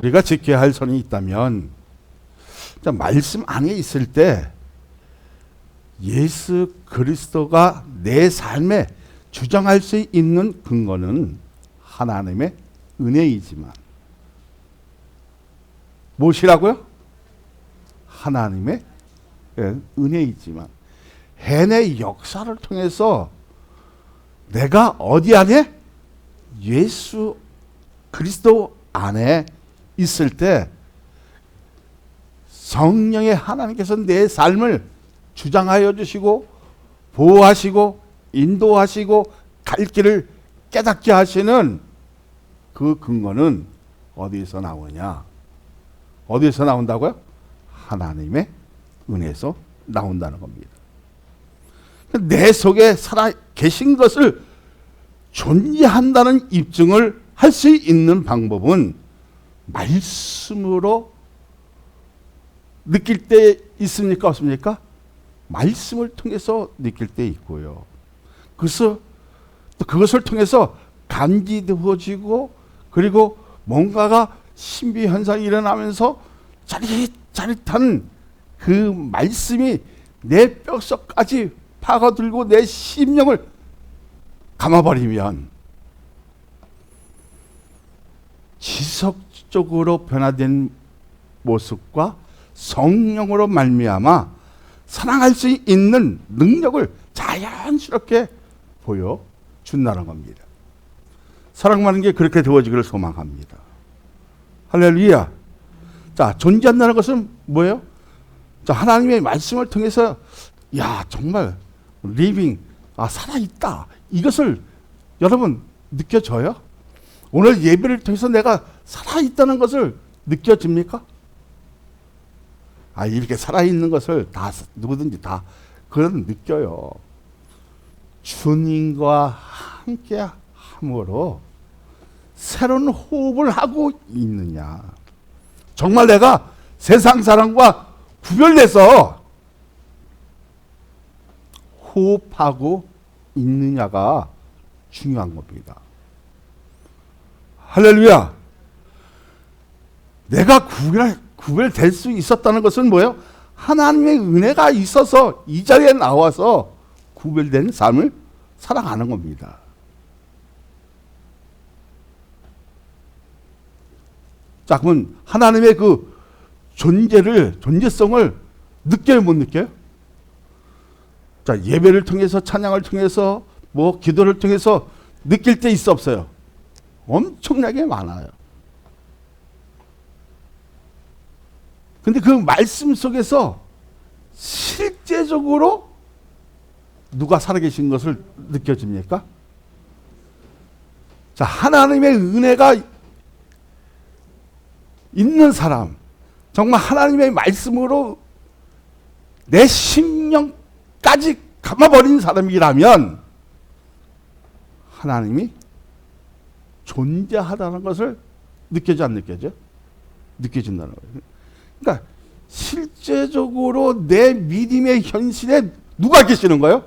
우리가 지켜야 할 선이 있다면 말씀 안에 있을 때 예수 그리스도가 내 삶에 주장할 수 있는 근거는 하나님의 은혜이지만 무엇이라고요? 하나님의 은혜이지만 해내 역사를 통해서 내가 어디 안에? 예수 그리스도 안에 있을 때 성령의 하나님께서 내 삶을 주장하여 주시고 보호하시고 인도하시고 갈 길을 깨닫게 하시는 그 근거는 어디서 나오냐? 어디서 나온다고요? 하나님의 은혜에서 나온다는 겁니다. 내 속에 살아 계신 것을 존재한다는 입증을 할 수 있는 방법은 말씀으로 느낄 때 있습니까? 없습니까? 말씀을 통해서 느낄 때 있고요. 그래서 또 그것을 통해서 감지되어지고 그리고 뭔가가 신비 현상이 일어나면서 짜릿짜릿한 그 말씀이 내 뼛속까지 파고들고 내 심령을 감아버리면 지속적으로 변화된 모습과 성령으로 말미암아 사랑할 수 있는 능력을 자연스럽게 보여준다는 겁니다. 사랑하는 게 그렇게 되어지기를 소망합니다. 할렐루야. 자, 존재한다는 것은 뭐예요? 자, 하나님의 말씀을 통해서 정말 리빙, 살아있다. 이것을 여러분 느껴져요? 오늘 예배를 통해서 내가 살아있다는 것을 느껴집니까? 이렇게 살아있는 것을 다 누구든지 다 그런 느껴요. 주님과 함께 함으로 새로운 호흡을 하고 있느냐. 정말 내가 세상 사람과 구별돼서 호흡하고 있느냐가 중요한 겁니다. 할렐루야. 내가 구별될 수 있었다는 것은 뭐예요? 하나님의 은혜가 있어서 이 자리에 나와서 구별된 삶을 살아가는 겁니다. 자, 그러면 하나님의 그 존재성을 느껴요, 못 느껴요? 자, 예배를 통해서, 찬양을 통해서, 기도를 통해서 느낄 때 있어, 없어요? 엄청나게 많아요. 근데 그 말씀 속에서 실제적으로 누가 살아계신 것을 느껴집니까? 자, 하나님의 은혜가 있는 사람, 정말 하나님의 말씀으로 내 심령까지 감아버린 사람이라면 하나님이 존재하다는 것을 느껴져 안 느껴져? 느껴진다는 거예요. 그러니까 실제적으로 내 믿음의 현실에 누가 계시는 거예요?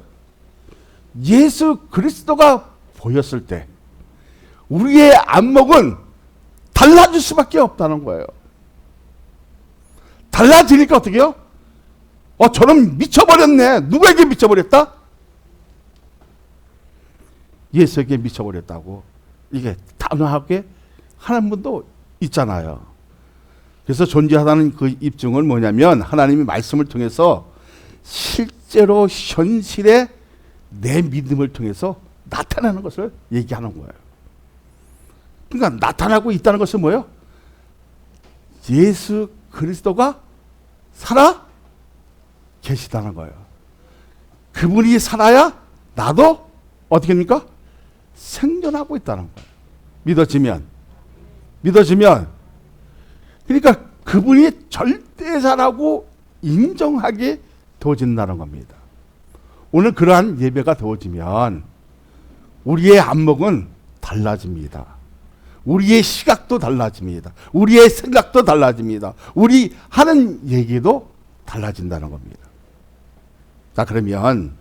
예수 그리스도가 보였을 때 우리의 안목은 달라질 수밖에 없다는 거예요. 달라지니까 어떻게 해요? 저는 미쳐버렸네. 누구에게 미쳐버렸다? 예수에게 미쳐버렸다고. 이게 단호하게 하는 분도 있잖아요. 그래서 존재하다는 그 입증은 뭐냐면 하나님의 말씀을 통해서 실제로 현실에 내 믿음을 통해서 나타나는 것을 얘기하는 거예요. 그러니까 나타나고 있다는 것은 뭐예요? 예수 그리스도가 살아 계시다는 거예요. 그분이 살아야 나도 어떻게 합니까? 생존하고 있다는 거예요. 믿어지면 그러니까 그분이 절대자라고 인정하게 되어진다는 겁니다. 오늘 그러한 예배가 되어지면 우리의 안목은 달라집니다. 우리의 시각도 달라집니다. 우리의 생각도 달라집니다. 우리 하는 얘기도 달라진다는 겁니다. 자, 그러면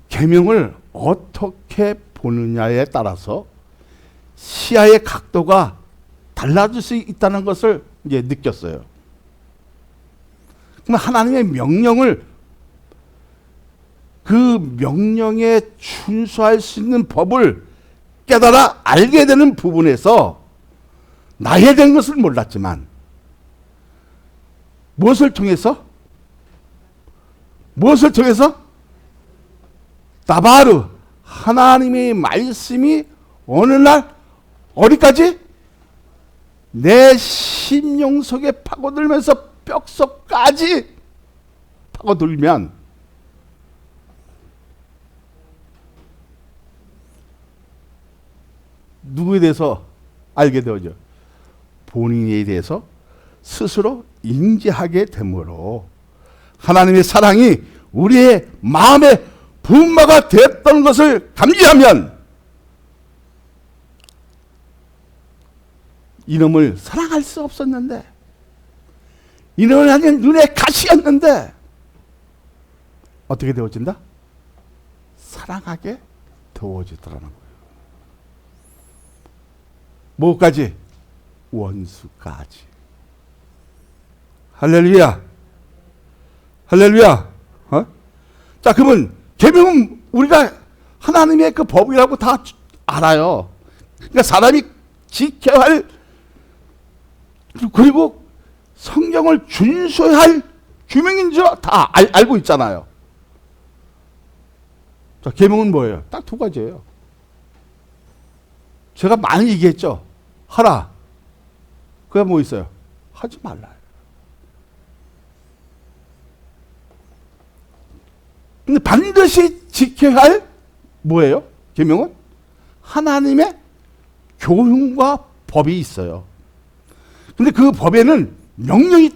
계명을 어떻게 보느냐에 따라서 시야의 각도가 달라질 수 있다는 것을 이제 느꼈어요. 그럼 하나님의 명령을, 그 명령에 준수할 수 있는 법을 깨달아 알게 되는 부분에서 나에 대한 것을 몰랐지만 무엇을 통해서? 나바르, 하나님의 말씀이 어느 날 어디까지? 내 심령 속에 파고들면서 뼛속까지 파고들면 누구에 대해서 알게 되어져? 본인에 대해서 스스로 인지하게 되므로 하나님의 사랑이 우리의 마음의 분마가 되었던 것을 감지하면 이놈을 사랑할 수 없었는데, 이놈은 아닌 눈의 가시였는데 어떻게 되어진다? 사랑하게 되어지더라는 거예요. 뭐까지? 원수까지. 할렐루야. 할렐루야. 자, 그러면 계명은 우리가 하나님의 그 법이라고 다 알아요. 그러니까 사람이 지켜야 할, 그리고 성경을 준수해야 할 규명인 줄 다 알고 있잖아요. 자, 계명은 뭐예요? 딱 두 가지예요. 제가 많이 얘기했죠. 하라. 그게 뭐 있어요? 하지 말라. 근데 반드시 지켜야 할 뭐예요? 계명은? 하나님의 교훈과 법이 있어요. 근데 그 법에는 명령이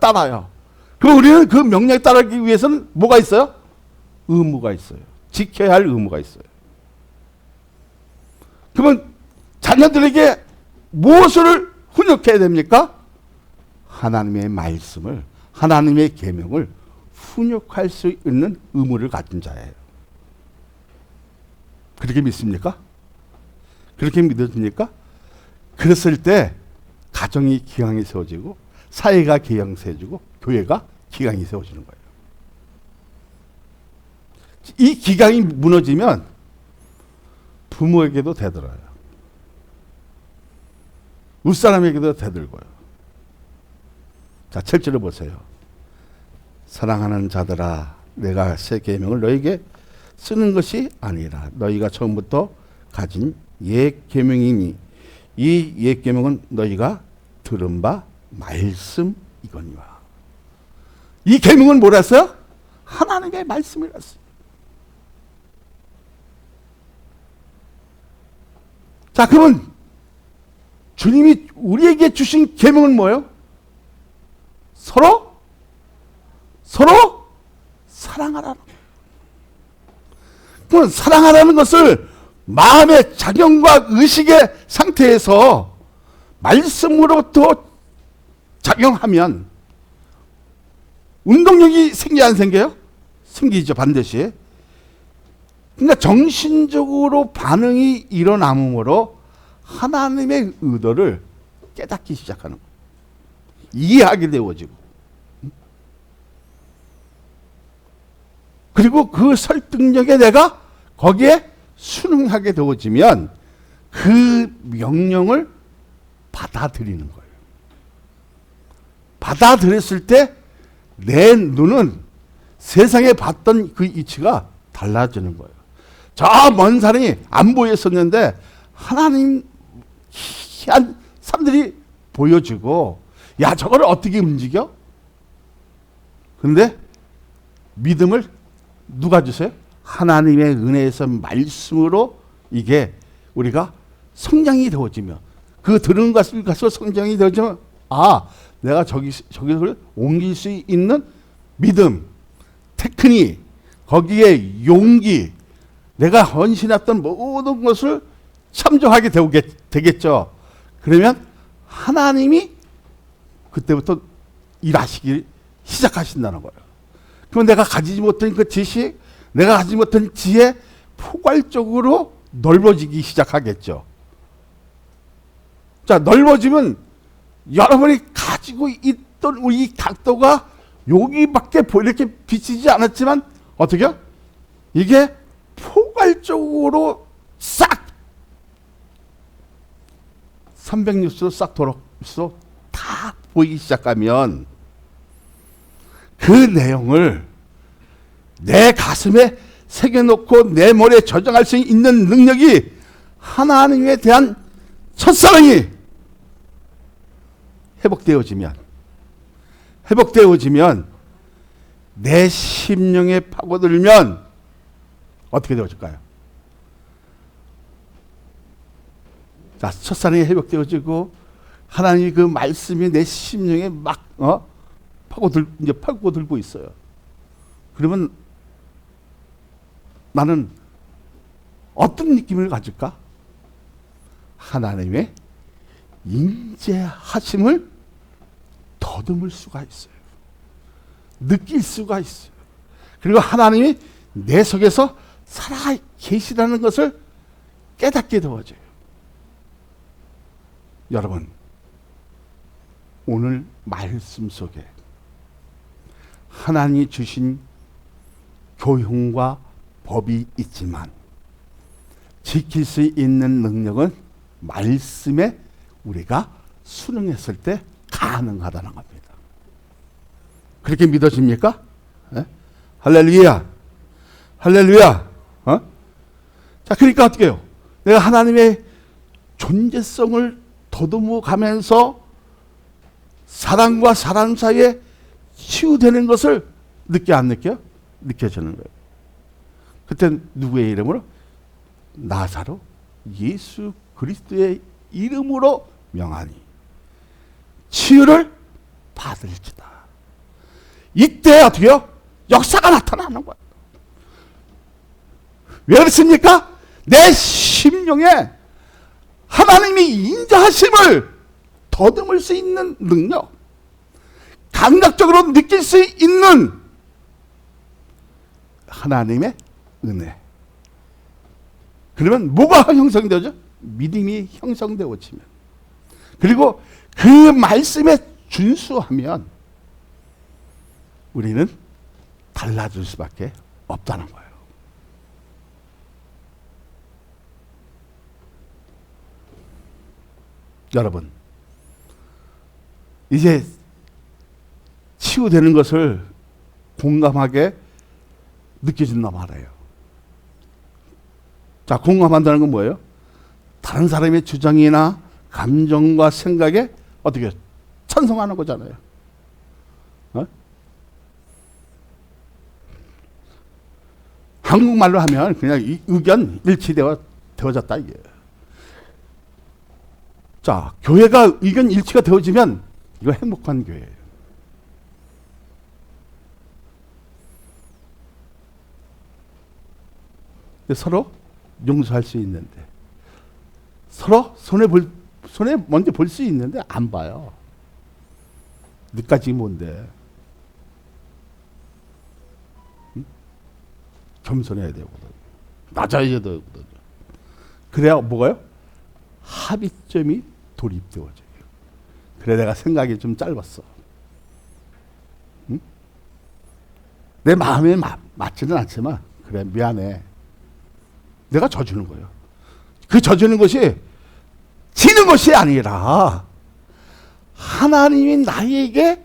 따라요. 그럼 우리는 그 명령에 따르기 위해서는 뭐가 있어요? 의무가 있어요. 지켜야 할 의무가 있어요. 그러면 자녀들에게 무엇을 훈육해야 됩니까? 하나님의 말씀을, 하나님의 계명을 훈육할 수 있는 의무를 가진 자예요. 그렇게 믿습니까? 그렇게 믿어집니까? 그랬을 때 가정이 기강이 세워지고, 사회가 기강이 세워지고, 교회가 기강이 세워지는 거예요. 이 기강이 무너지면 부모에게도 대들어요. 윗사람에게도 대들고요. 자, 7절을 보세요. 사랑하는 자들아, 내가 새 계명을 너에게 쓰는 것이 아니라 너희가 처음부터 가진 옛 계명이니 이 옛 계명은 너희가 들은 바 말씀이거니와. 이 계명은 뭐랬어요? 하나님의 말씀이랬어요. 자, 그러면 주님이 우리에게 주신 계명은 뭐예요? 서로 사랑하라는 거예요. 그럼 사랑하라는 것을 마음의 작용과 의식의 상태에서 말씀으로부터 작용하면 운동력이 생겨 안 생겨요? 생기죠, 반드시. 그러니까 정신적으로 반응이 일어남으로 하나님의 의도를 깨닫기 시작하는 거예요. 이해하게 되어지고. 그리고 그 설득력에 내가 거기에 순응하게 되어지면 그 명령을 받아들이는 거예요. 받아들였을 때 내 눈은 세상에 봤던 그 이치가 달라지는 거예요. 저 먼 산이 안 보였었는데 하나님 희한 사람들이 보여지고, 야, 저거를 어떻게 움직여? 근데 믿음을 누가 주세요? 하나님의 은혜에서 말씀으로 이게 우리가 성장이 되어지며, 그 들은 것을 가서 성장이 되어지면, 아, 내가 저기를 옮길 수 있는 믿음, 테크닉, 거기에 용기, 내가 헌신했던 모든 것을 참조하게 되겠죠. 그러면 하나님이 그때부터 일하시기 시작하신다는 거예요. 그럼 내가 가지지 못한 그 지식, 내가 가지지 못한 지혜, 포괄적으로 넓어지기 시작하겠죠. 자, 넓어지면 여러분이 가지고 있던 이 각도가 여기밖에 이렇게 비치지 않았지만 어떻게요? 이게 포괄적으로 싹 360도 싹 돌아서 다 보이기 시작하면 그 내용을 내 가슴에 새겨놓고 내 머리에 저장할 수 있는 능력이 하나님에 대한 첫사랑이 회복되어지면 내 심령에 파고들면 어떻게 되어질까요? 자, 첫사랑이 회복되어지고 하나님의 그 말씀이 내 심령에 막 파고들고 있어요. 그러면 나는 어떤 느낌을 가질까? 하나님의 임재하심을 더듬을 수가 있어요. 느낄 수가 있어요. 그리고 하나님이 내 속에서 살아 계시다는 것을 깨닫게 되어져요. 여러분, 오늘 말씀 속에 하나님이 주신 교훈과 법이 있지만 지킬 수 있는 능력은 말씀에 우리가 순응했을 때 가능하다는 겁니다. 그렇게 믿어집니까? 네? 할렐루야. 할렐루야. 자, 그러니까 어떻게 해요? 내가 하나님의 존재성을 더듬어 가면서 사람과 사람 사이에 치유되는 것을 느껴 안 느껴요? 느껴지는 거예요. 그때 누구의 이름으로? 나사로 예수 그리스도의 이름으로 명하니 치유를 받을지다. 이때 어떻게요? 역사가 나타나는 거예요. 왜 그렇습니까? 내 심령에 하나님이 인자하심을 더듬을 수 있는 능력, 감각적으로 느낄 수 있는 하나님의 은혜. 그러면 뭐가 형성되죠? 믿음이 형성되어지면. 그리고 그 말씀에 준수하면 우리는 달라질 수밖에 없다는 거예요. 여러분, 이제 치유되는 것을 공감하게 느껴진단 말이에요. 자, 공감한다는 건 뭐예요? 다른 사람의 주장이나 감정과 생각에 어떻게 찬성하는 거잖아요. 한국말로 하면 그냥 의견 일치되어졌다 이게. 자, 교회가 의견 일치가 되어지면 이거 행복한 교회예요. 서로 용서할 수 있는데, 서로 손에 먼저 볼 수 있는데 안 봐요. 너까지 뭔데? 응? 겸손해야 되거든. 낮아야 되거든. 그래야 뭐가요? 합의점이 돌입되어져요. 그래, 내가 생각이 좀 짧았어. 응? 내 마음에 맞지는 않지만 그래, 미안해. 내가 져주는 거예요. 그 져주는 것이 지는 것이 아니라 하나님이 나에게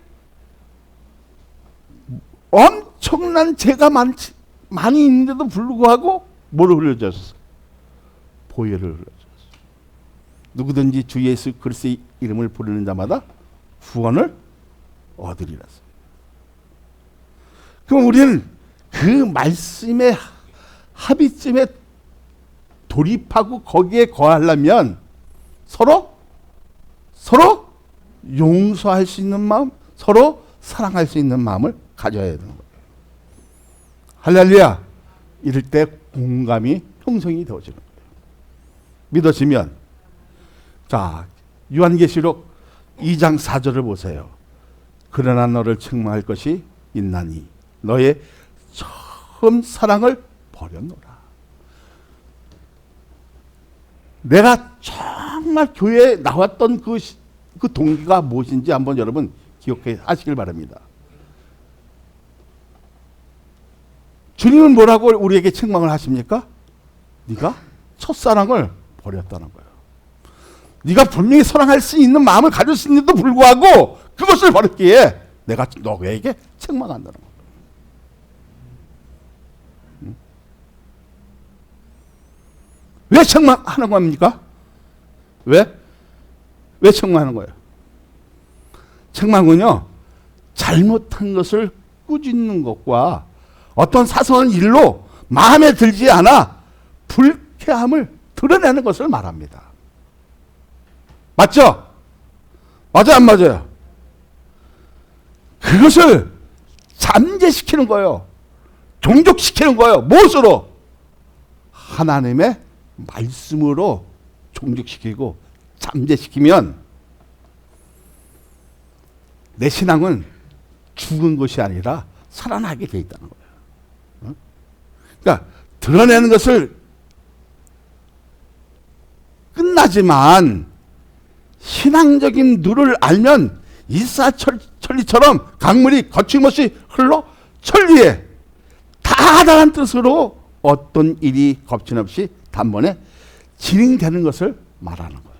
엄청난 죄가 많이 있는데도 불구하고 뭐를 흘려줬어? 보혈을 흘려줬어. 누구든지 주 예수 그리스도의 이름을 부르는 자마다 구원을 얻으리라서. 그럼 우리는 그 말씀의 합의점에 돌입하고 거기에 거하려면 서로 용서할 수 있는 마음, 서로 사랑할 수 있는 마음을 가져야 되는 거예요. 할렐루야. 이럴 때 공감이 형성이 되어지는 거예요. 믿어지면, 자, 요한계시록 2장 4절을 보세요. 그러나 너를 책망할 것이 있나니 너의 처음 사랑을 버렸노라. 내가 정말 교회에 나왔던 그 동기가 무엇인지 한번 여러분 기억해 하시길 바랍니다. 주님은 뭐라고 우리에게 책망을 하십니까? 네가 첫사랑을 버렸다는 거예요. 네가 분명히 사랑할 수 있는 마음을 가질 수 있는데도 불구하고 그것을 버렸기에 내가 너에게 책망한다는 거예요. 왜 책망하는 겁니까? 왜 책망하는 거예요? 책망은요, 잘못한 것을 꾸짖는 것과 어떤 사소한 일로 마음에 들지 않아 불쾌함을 드러내는 것을 말합니다. 맞죠? 맞아요, 안 맞아요? 그것을 잠재시키는 거예요. 종족시키는 거예요. 무엇으로? 하나님의 말씀으로 종족시키고 잠재시키면 내 신앙은 죽은 것이 아니라 살아나게 돼 있다는 거예요. 그러니까 드러내는 것을 끝나지만 신앙적인 룰을 알면 일사천리처럼 강물이 거침없이 흘러 천리에 다다란 뜻으로 어떤 일이 거침없이 단번에 진행되는 것을 말하는 거예요.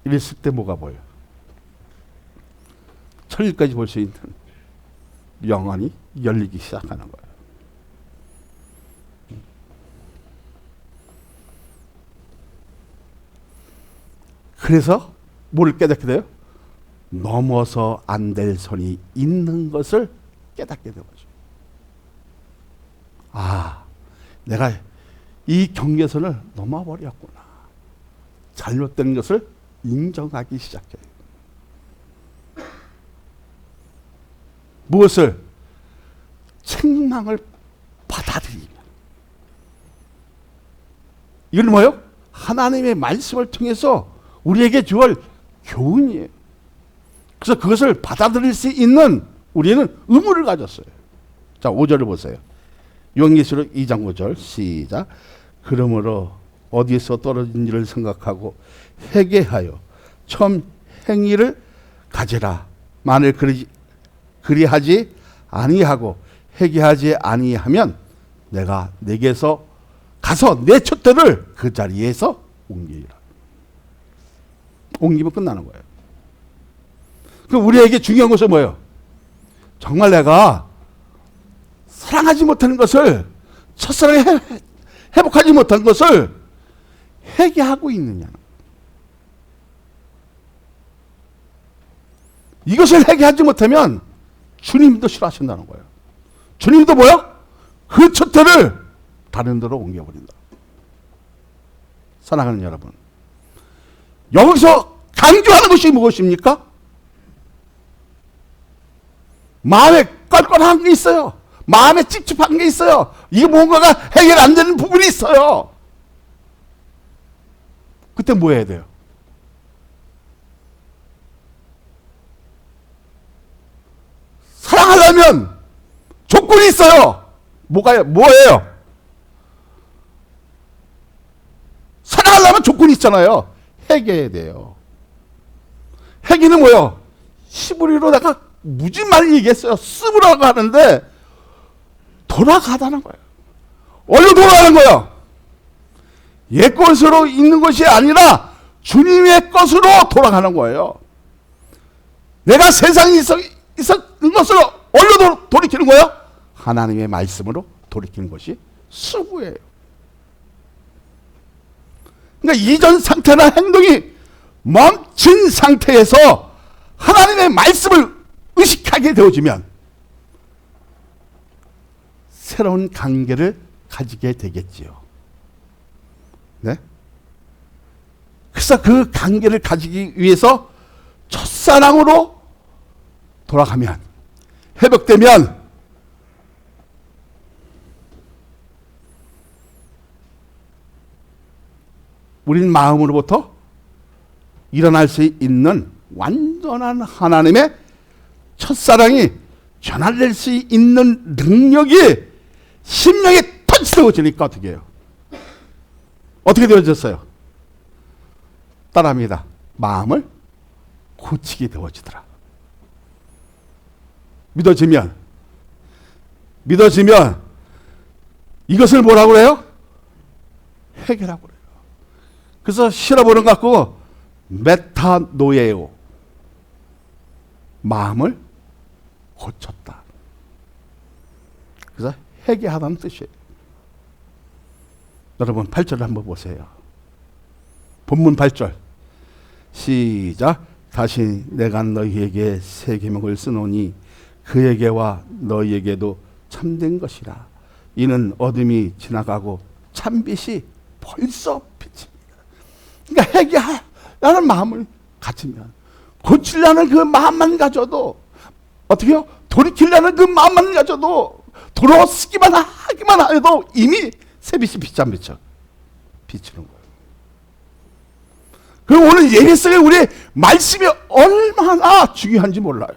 이랬을 때 뭐가 보여요? 천리까지 볼 수 있는 영안이 열리기 시작하는 거예요. 그래서 뭐를 깨닫게 돼요? 넘어서 안 될 선이 있는 것을 깨닫게 되는 거죠. 아, 내가 이 경계선을 넘어버렸구나. 잘못된 것을 인정하기 시작해요. 무엇을? 책망을 받아들이면. 이건 뭐예요? 하나님의 말씀을 통해서 우리에게 주을 교훈이에요. 그래서 그것을 받아들일 수 있는 우리는 의무를 가졌어요. 자, 5절을 보세요. 요한계시록 2장 5절 시작. 그러므로 어디에서 떨어진지를 생각하고 회개하여 처음 행위를 가지라. 만일 그리하지 아니하고 회개하지 아니하면 내가 내게서 가서 내 촛대를 그 자리에서 옮기리라. 옮기면 끝나는 거예요. 그럼 우리에게 중요한 것은 뭐예요? 정말 내가 사랑하지 못하는 것을, 첫사랑에 회복하지 못한 것을 회개하고 있느냐. 이것을 회개하지 못하면 주님도 싫어하신다는 거예요. 주님도 뭐야? 그 촛대를 다른 데로 옮겨버린다. 사랑하는 여러분, 여기서 강조하는 것이 무엇입니까? 마음에 껄껄한 게 있어요. 마음에 찝찝한 게 있어요. 이게 뭔가가 해결 안 되는 부분이 있어요. 그때 뭐 해야 돼요? 사랑하려면 조건이 있어요. 뭐예요? 사랑하려면 조건이 있잖아요. 회개해야 돼요. 회개는 뭐예요? 히브리어로 내가 무지 많이 얘기했어요. 습으라고 하는데 돌아가다는 거예요. 어디로 돌아가는 거예요? 옛 것으로 있는 것이 아니라 주님의 것으로 돌아가는 거예요. 내가 세상에 있었는 것으로 어디로 돌이키는 거예요? 하나님의 말씀으로 돌이키는 것이 수구예요. 그러니까 이전 상태나 행동이 멈춘 상태에서 하나님의 말씀을 의식하게 되어지면 새로운 관계를 가지게 되겠지요. 네? 그래서 그 관계를 가지기 위해서 첫사랑으로 돌아가면, 회복되면 우린 마음으로부터 일어날 수 있는 완전한 하나님의 첫사랑이 전달될 수 있는 능력이 심령에 터치되어지니까 어떻게 해요? 어떻게 되어졌어요? 따라합니다. 마음을 고치게 되어지더라. 믿어지면 이것을 뭐라고 그래요? 해결하고 그래요. 그래서 실어보는 것 같고 메타노예요. 마음을 고쳤다. 그래서 회개하다는 뜻이에요. 여러분 8절을 한번 보세요. 본문 8절 시작. 다시 내가 너희에게 새 계명을 쓰노니 그에게와 너희에게도 참된 것이라. 이는 어둠이 지나가고 참빛이 벌써 비칩니다. 그러니까 회개하라는 마음을 가지면, 고치려는 그 마음만 가져도, 어떻게요? 돌이키려는 그 마음만 가져도, 돌아서기만 하기만 해도 이미 새빛이 비치 안 비쳐? 비치는 거예요. 그럼 오늘 예배 속에 우리의 말씀이 얼마나 중요한지 몰라요.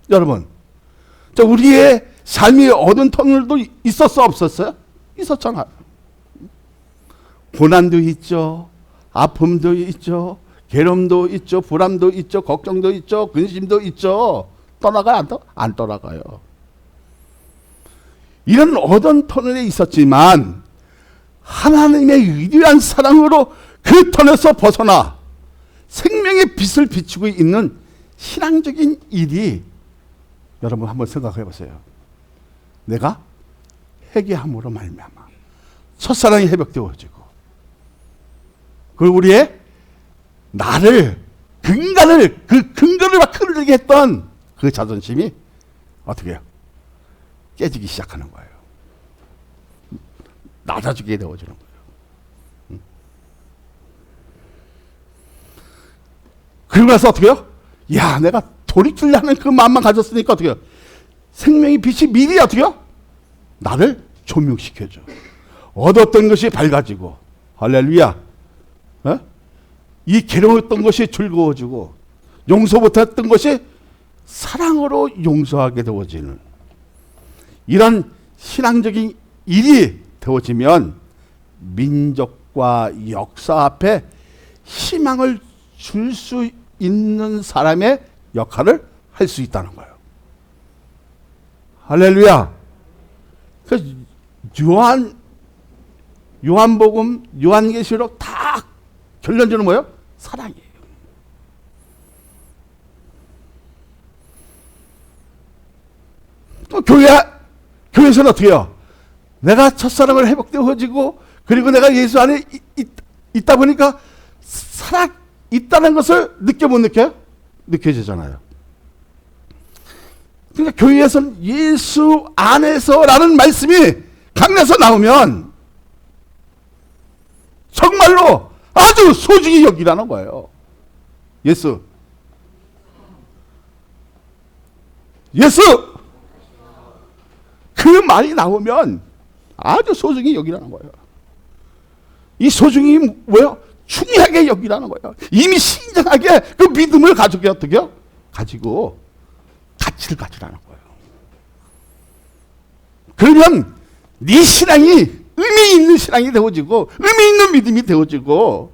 여러분, 우리의 삶이 어두운 터널도 있었어, 없었어요? 있었잖아요. 고난도 있죠, 아픔도 있죠, 괴로움도 있죠, 불안도 있죠, 걱정도 있죠, 근심도 있죠. 떠나가요? 안 떠나가요. 이런 어두운 터널에 있었지만 하나님의 위대한 사랑으로 그 터널에서 벗어나 생명의 빛을 비추고 있는 신앙적인 일이, 여러분 한번 생각해 보세요. 내가 회개함으로 말미암아 첫사랑이 회복되어지고, 그리고 우리의 나를 그 근거를 막 흔들게 했던 그 자존심이 어떻게 해요? 깨지기 시작하는 거예요. 낮아지게 되어지는 거예요. 그리고 나서 어떻게 해요? 야, 내가 돌이키려는 그 마음만 가졌으니까 어떻게 해요? 생명의 빛이 미리 어떻게 해요? 나를 조명시켜줘. 얻었던 것이 밝아지고, 할렐루야. 어? 이 괴로웠던 것이 즐거워지고, 용서 못했던 것이 사랑으로 용서하게 되어지는 이런 신앙적인 일이 되어지면 민족과 역사 앞에 희망을 줄 수 있는 사람의 역할을 할 수 있다는 거예요. 할렐루야. 그 요한복음, 요한계시록 다 결론적으로 뭐예요? 사랑이에요. 또 교회에서는 어떻게 해요? 내가 첫사랑을 회복되어지고, 그리고 내가 예수 안에 있다 보니까 살아 있다는 것을 느껴 못 느껴요? 느껴지잖아요. 그러니까 교회에서는 예수 안에서라는 말씀이 강해서 나오면 정말로 아주 소중히 여기라는 거예요. 예수 그 말이 나오면 아주 소중히 여기라는 거예요. 이 소중히 뭐예요? 중요하게 여기라는 거예요. 이미 신중하게 그 믿음을 가지고 어떻게 해요? 가지고 가치를 가지라는 거예요. 그러면 네 신앙이 의미 있는 신앙이 되어지고, 의미 있는 믿음이 되어지고,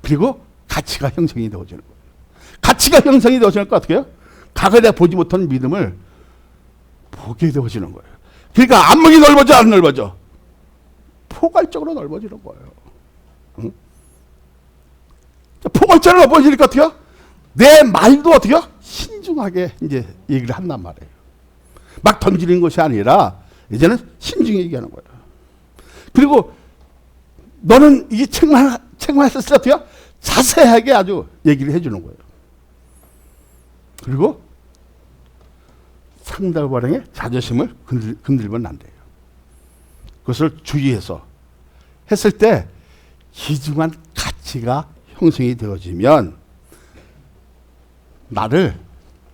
그리고 가치가 형성이 되어지는 거예요. 가치가 형성이 되어지니까 어떻게 해요? 과거에 보지 못한 믿음을 보게 되어지는 거예요. 그러니까 안목이 넓어져, 안 넓어져? 포괄적으로 넓어지는 거예요. 응? 포괄적으로 넓어지니까 어떻게 해요? 내 말도 어떻게 해요? 신중하게 이제 얘기를 한단 말이에요. 막 던지는 것이 아니라 이제는 신중히 얘기하는 거예요. 그리고 너는 이 책만 했을 때 어떻게 해요? 자세하게 아주 얘기를 해주는 거예요. 그리고 상대방의 자존심을 건들면 안 돼요. 그것을 주의해서 했을 때 귀중한 가치가 형성이 되어지면 나를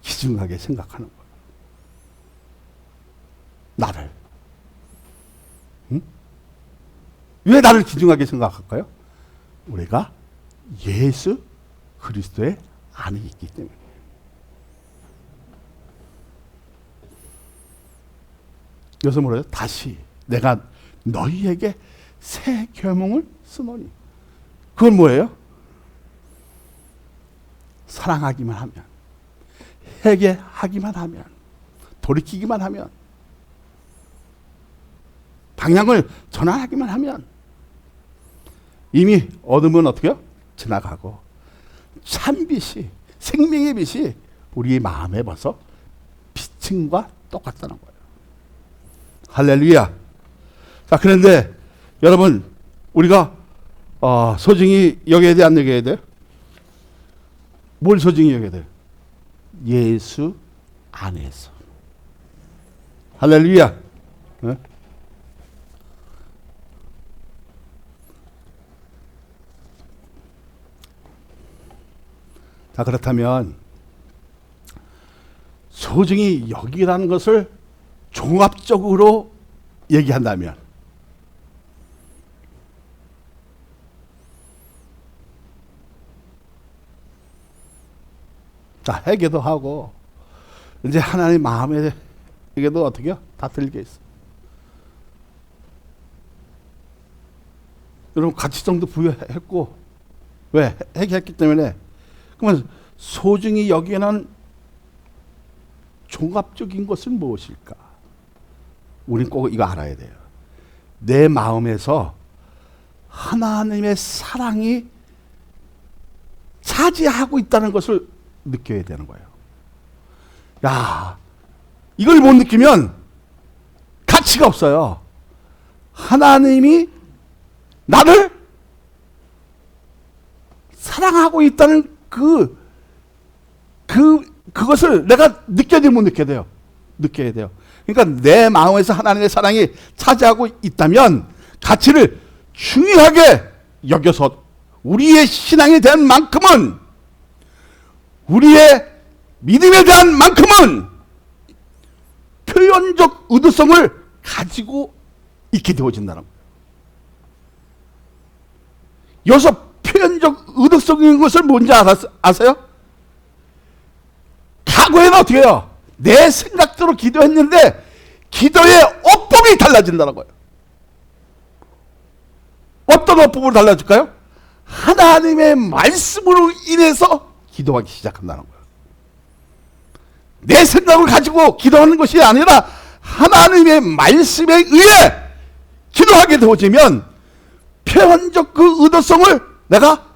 귀중하게 생각하는 거예요. 나를. 응? 왜 나를 귀중하게 생각할까요? 우리가 예수 그리스도의 안에 있기 때문에. 여기서 뭐래요? 다시 내가 너희에게 새 계명을 쓰노니. 그건 뭐예요? 사랑하기만 하면, 회개하기만 하면, 돌이키기만 하면, 방향을 전환하기만 하면 이미 어둠은 어떻게 해요? 지나가고 참빛이, 생명의 빛이 우리의 마음에 벌써 비침과 똑같다는 거예요. 할렐루야. 자, 그런데 여러분, 우리가 소중히 여겨야 돼, 안 여겨야 돼요? 뭘 소중히 여겨야 돼요? 예수 안에서. 할렐루야. 네? 자, 그렇다면 소중히 여기라는 것을 종합적으로 얘기한다면, 자, 회개도 하고 이제 하나님 마음에 이게도 어떻게 해요? 다 들게 있어. 여러분 가치성도 부여했고, 왜? 회개했기 때문에. 그러면 소중히 여기는 종합적인 것은 무엇일까? 우린 꼭 이거 알아야 돼요. 내 마음에서 하나님의 사랑이 차지하고 있다는 것을 느껴야 되는 거예요. 야, 이걸 못 느끼면 가치가 없어요. 하나님이 나를 사랑하고 있다는 그것을 내가 느껴야 돼요, 못 느껴야 돼요? 느껴야 돼요. 그러니까 내 마음에서 하나님의 사랑이 차지하고 있다면 가치를 중요하게 여겨서 우리의 신앙에 대한 만큼은, 우리의 믿음에 대한 만큼은 표현적 의도성을 가지고 있게 되어진다는 거예요. 여기서 표현적 의도성인 것을 뭔지 아세요? 과거에는 어떻게 해요? 내 생각대로 기도했는데 기도의 어법이 달라진다는 거예요. 어떤 어법으로 달라질까요? 하나님의 말씀으로 인해서 기도하기 시작한다는 거예요. 내 생각을 가지고 기도하는 것이 아니라 하나님의 말씀에 의해 기도하게 되어지면 표현적 그 의도성을 내가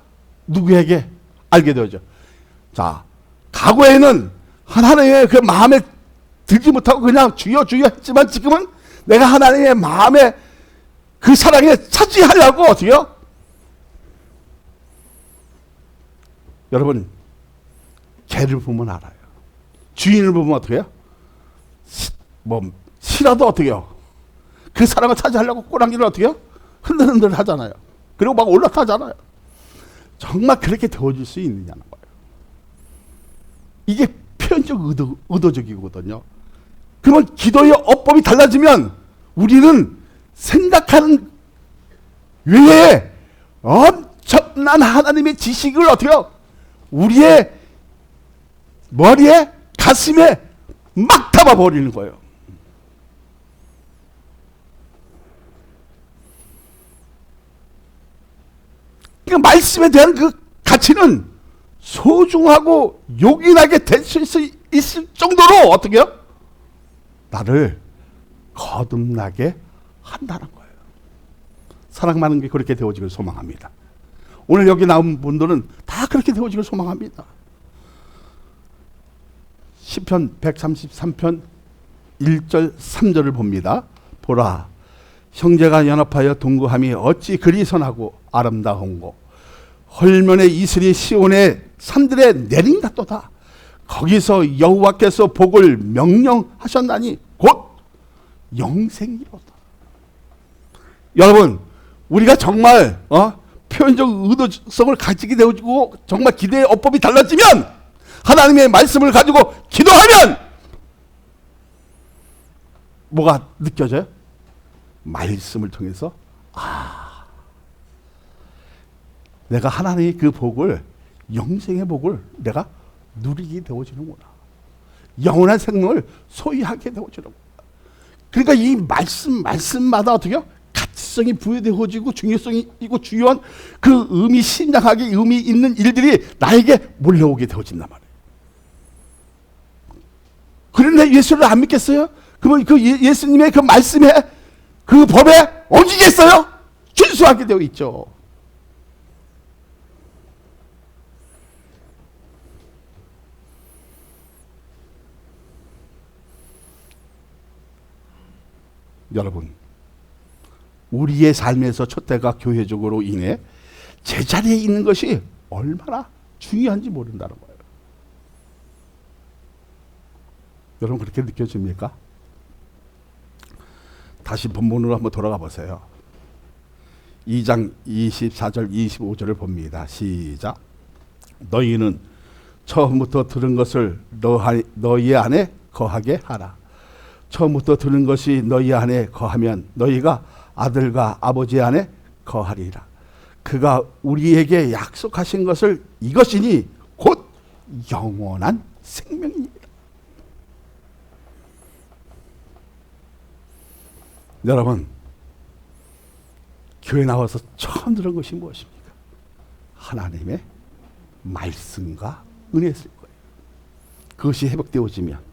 누구에게 알게 되어져. 자, 과거에는 하나님의 그 마음에 들지 못하고 그냥 주여 주여 했지만 지금은 내가 하나님의 마음에 그 사랑에 차지하려고 어떻게 해요? 여러분, 개를 보면 알아요. 주인을 보면 어떻게 해요? 시라도 어떻게 해요? 그 사랑을 차지하려고 꼬랑지를 어떻게 해요? 흔들흔들 하잖아요. 그리고 막 올라타잖아요. 정말 그렇게 되어질 수 있느냐는 거예요. 이게 표현적 의도적이거든요. 그러면 기도의 어법이 달라지면 우리는 생각하는 외에 엄청난 하나님의 지식을 어떻게 해요? 우리의 머리에, 가슴에 막 담아버리는 거예요. 그러니까 말씀에 대한 그 가치는 소중하고 요긴하게 될 수 있을 정도로 어떻게 해요? 나를 거듭나게 한다는 거예요. 사랑 많은 게 그렇게 되어지길 소망합니다. 오늘 여기 나온 분들은 다 그렇게 되어지길 소망합니다. 시편 133편 1절 3절을 봅니다. 보라, 형제가 연합하여 동거함이 어찌 그리 선하고 아름다운고, 헐면의 이슬이 시온의 산들에 내린 같도다. 거기서 여호와께서 복을 명령하셨나니 곧 영생이로다. 여러분, 우리가 정말 표현적 의도성을 가지게 되어지고 정말 기대의 어법이 달라지면, 하나님의 말씀을 가지고 기도하면 뭐가 느껴져요? 말씀을 통해서 내가 하나님의 그 복을, 영생의 복을 내가 누리게 되어지는구나. 영원한 생명을 소유하게 되어지는구나. 그러니까 이 말씀마다 어떻게 해요? 가치성이 부여되어지고 중요성이 있고 주요한 그 신장하게 의미 있는 일들이 나에게 몰려오게 되어진단 말이에요. 그런데 예수를 안 믿겠어요? 그러면 그 예수님의 그 말씀에 그 법에 어기겠어요? 준수하게 되어 있죠. 여러분, 우리의 삶에서 촛대가 교회적으로 인해 제자리에 있는 것이 얼마나 중요한지 모른다는 거예요. 여러분 그렇게 느껴집니까? 다시 본문으로 한번 돌아가 보세요. 2장 24절 25절을 봅니다. 시작. 너희는 처음부터 들은 것을 너희 안에 거하게 하라. 처음부터 들은 것이 너희 안에 거하면 너희가 아들과 아버지 안에 거하리라. 그가 우리에게 약속하신 것을 이것이니 곧 영원한 생명입니다. 여러분, 교회 나와서 처음 들은 것이 무엇입니까? 하나님의 말씀과 은혜였을 거예요. 그것이 회복되어지면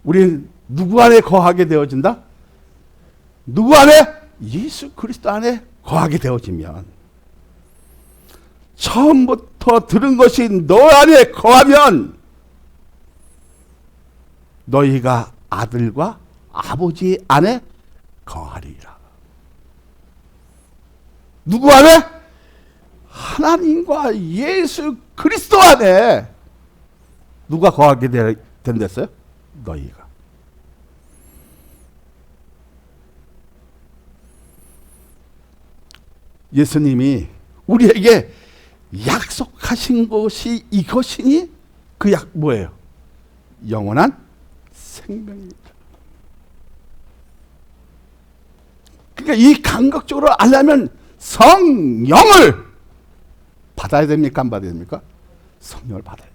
우리는 누구 안에 거하게 되어진다? 누구 안에? 예수 그리스도 안에 거하게 되어지면, 처음부터 들은 것이 너 안에 거하면 너희가 아들과 아버지 안에 거하리라. 누구 안에? 하나님과 예수 그리스도 안에 누가 거하게 된댔어요? 너희가. 예수님이 우리에게 약속하신 것이 이것이니 그 약 뭐예요? 영원한 생명입니다. 그러니까 이 감각적으로 알려면 성령을 받아야 됩니까? 안 받아야 됩니까? 성령을 받아야 됩니다.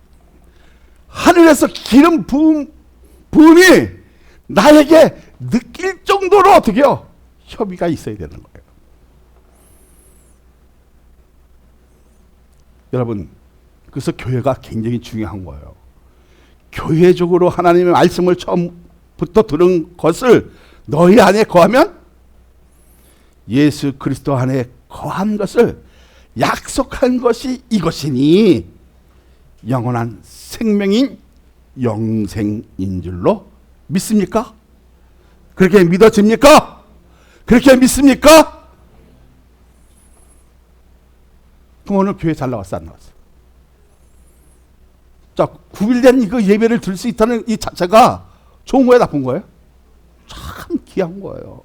하늘에서 기름 부음이 나에게 느낄 정도로 어떻게요? 협의가 있어야 되는 거예요. 여러분, 그래서 교회가 굉장히 중요한 거예요. 교회적으로 하나님의 말씀을 처음부터 들은 것을 너희 안에 거하면 예수 그리스도 안에 거한 것을 약속한 것이 이것이니 영원한 생명인 영생인 줄로 믿습니까? 그렇게 믿어집니까? 그렇게 믿습니까? 그럼 오늘 교회 잘 나왔어, 안 나왔어? 자, 9일된 이거 예배를 들 수 있다는 이 자체가 좋은 거예요, 나쁜 거예요? 참 귀한 거예요.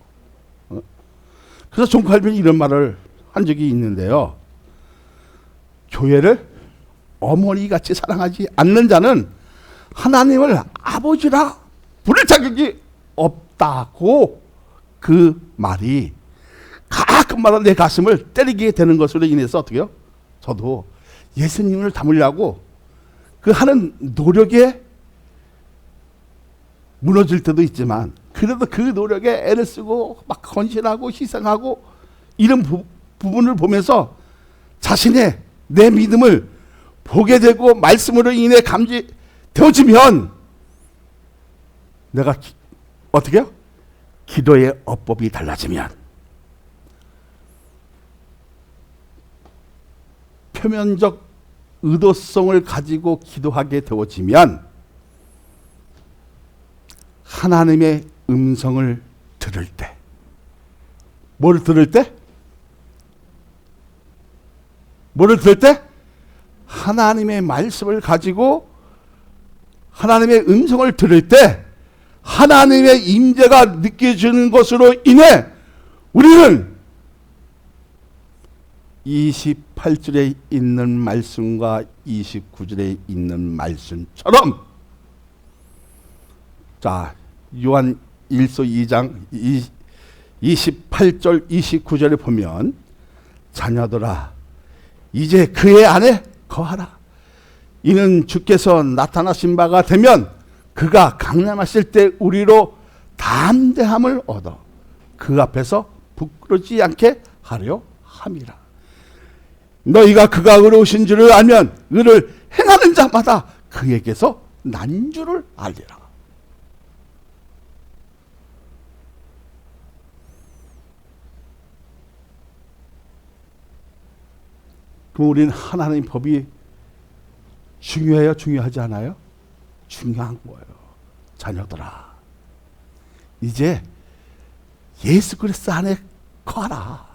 그래서 존 칼빈이 이런 말을 한 적이 있는데요. 교회를 어머니같이 사랑하지 않는 자는 하나님을 아버지라 부를 자격이 없다고, 그 말이 가끔마다 내 가슴을 때리게 되는 것으로 인해서 어떻게요? 저도 예수님을 닮으려고 그 하는 노력에 무너질 때도 있지만, 그래도 그 노력에 애를 쓰고 막 헌신하고 희생하고 이런 부분을 보면서 내 믿음을 보게 되고 말씀으로 인해 감지되어지면 내가 어떻게 해요? 기도의 어법이 달라지면, 표면적 의도성을 가지고 기도하게 되어지면 하나님의 음성을 들을 때, 뭐를 들을 때? 하나님의 말씀을 가지고 하나님의 음성을 들을 때 하나님의 임재가 느껴지는 것으로 인해 우리는 28절에 있는 말씀과 29절에 있는 말씀처럼, 자, 요한 1서 2장 28절 29절에 보면, 자녀들아 이제 그의 안에 거하라. 이는 주께서 나타나신 바가 되면 그가 강림하실 때 우리로 담대함을 얻어 그 앞에서 부끄러지 않게 하려 함이라. 너희가 그가 의로우신 줄을 알면 의를 행하는 자마다 그에게서 난 줄을 알리라. 그럼 우리는 하나님 법이 중요해요? 중요하지 않아요? 중요한 거예요. 자녀들아, 이제 예수 그리스도 안에 거하라.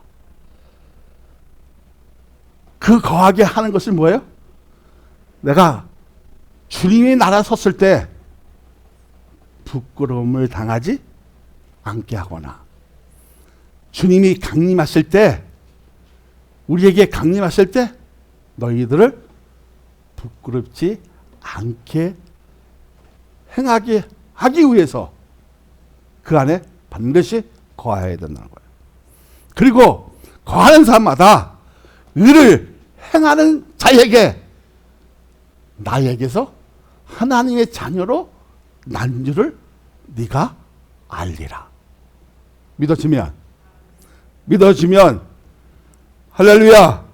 그 거하게 하는 것은 뭐예요? 내가 주님이 나라 섰을 때 부끄러움을 당하지 않게 하거나, 주님이 강림하실 때, 우리에게 강림하실 때 너희들을 부끄럽지 않게 행하게 하기 위해서 그 안에 반드시 거해야 된다는 거예요. 그리고 거하는 사람마다 의를 행하는 자에게 나에게서 하나님의 자녀로 난 줄을 네가 알리라. 믿어지면 할렐루야.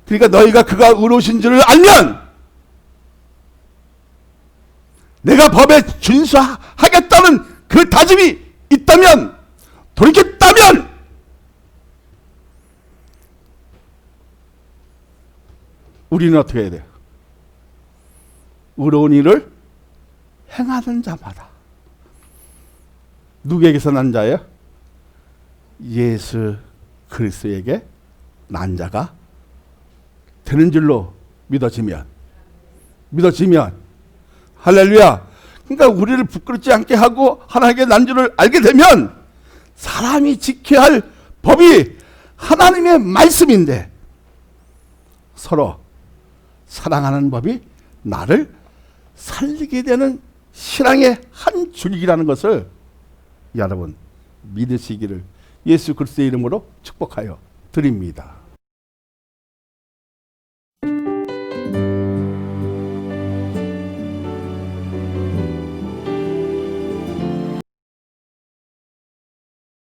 그러니까 너희가 그가 의로우신 줄을 알면, 내가 법에 준수하겠다는 그 다짐이 있다면, 돌이켰다면, 우리는 어떻게 해야 돼요? 의로운 일을 행하는 자마다. 누구에게서 난 자예요? 예수 그리스도에게 난 자가 되는 줄로 믿어지면 할렐루야. 그러니까 우리를 부끄럽지 않게 하고 하나님께 난 줄을 알게 되면, 사람이 지켜야 할 법이 하나님의 말씀인데 서로 사랑하는 법이 나를 살리게 되는 신앙의 한 줄기라는 것을 여러분 믿으시기를 예수 그리스도의 이름으로 축복하여 드립니다.